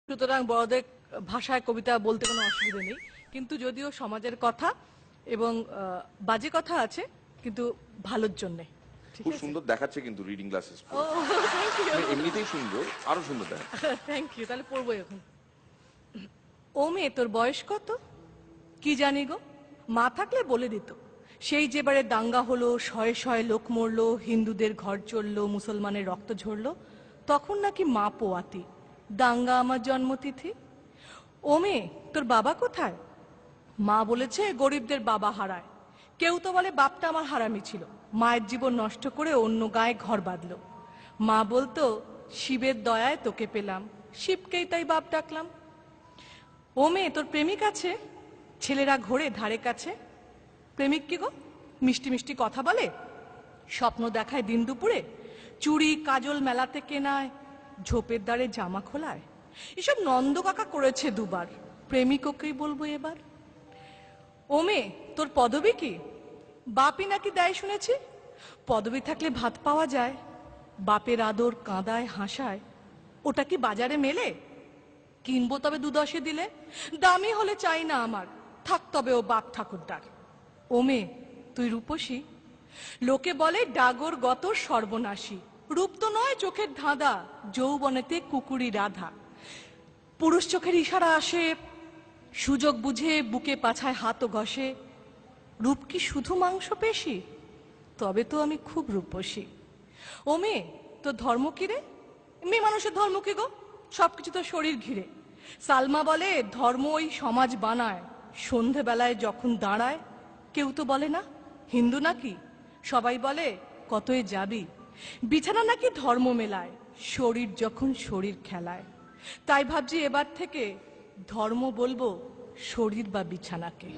সুতরাং বড়দের ভাষায় কবিতা বলতে কোনো অসুবিধা নেই, কিন্তু যদিও সমাজের কথা এবং বাজে কথা আছে, কিন্তু ভালোর জন্য। খুব সুন্দর দেখাচ্ছে কিন্তু রিডিং গ্লাসেস ও থ্যাংক ইউ, এমনিতেই সুন্দর, আরো সুন্দর দেখাচ্ছে। Thank you. তাহলে পড়বো এখন। ও মেয়ে, তোর বয়স কত? কি জানি গো, মা থাকলে বলে দিত। সেই যেবারে দাঙ্গা হলো, শয়ে শয়ে লোক মরলো, হিন্দুদের ঘর চললো, মুসলমানের রক্ত ঝরলো, তখন নাকি মা পোয়াতি, দাঙ্গা আমার জন্মতিথি। ও মেয়ে, তোর বাবা কোথায়? মা বলেছে গরিবদের বাবা হারায়। কেউ তো বলে বাপটা আমার হারামি ছিল, মায়ের জীবন নষ্ট করে অন্য গায়ে ঘর বাঁধলো। মা বলতো শিবের দয়ায় তোকে পেলাম, শিবকেই তাই বাপ ডাকলাম। ও মেয়ে, তোর প্রেমিক আছে? ছেলেরা ঘোরে ধারে কাছে। প্রেমিক কি গো, মিষ্টি মিষ্টি কথা বলে, স্বপ্ন দেখায় দিন দুপুরে, চুড়ি কাজল মেলাতে কেনায়, ঝোপের দ্বারে জামা খোলায়। এসব নন্দ কাকা করেছে দুবার, প্রেমিক ওকেই বলবো এবার। ও মেয়ে, তোর পদবী কি? বাপই নাকি দেয় শুনেছি। পদবী থাকলে ভাত পাওয়া যায়, বাপের আদর কাঁদায় হাসায়, ওটা কি বাজারে মেলে? কিনবো তবে 2-10 দিলে, দামি হলে চাই না আমার, থাক তবে ও বাপ ঠাকুরদার। ও মেয়ে, তুই রূপসী? লোকে বলে ডাগর গত সর্বনাশী, রূপ তো নয় চোখের ধাঁধা, যৌবনেতে কুকুরি রাধা। পুরুষ চোখের ইশারা আসে, সুযোগ বুঝে বুকে পাছায় হাতও ঘষে। রূপ কি শুধু মাংস পেশি? তবে তো আমি খুব রূপসী। ও মেয়ে, তোর ধর্ম কি রে? মেয়ে মানুষের ধর্ম কি গো, সবকিছু তো শরীর ঘিরে। সালমা বলে ধর্ম ওই সমাজ বানায়, সন্ধেবেলায় যখন দাঁড়ায়। কেউ তো বলে না হিন্দু নাকি, সবাই বলে কতই যাবি। বিছানা নাকি ধর্ম মেলায়, শরীর যখন শরীর খেলায়। তাই ভাবছি এবার থেকে ধর্ম বলবো শরীর বা বিছানাকে।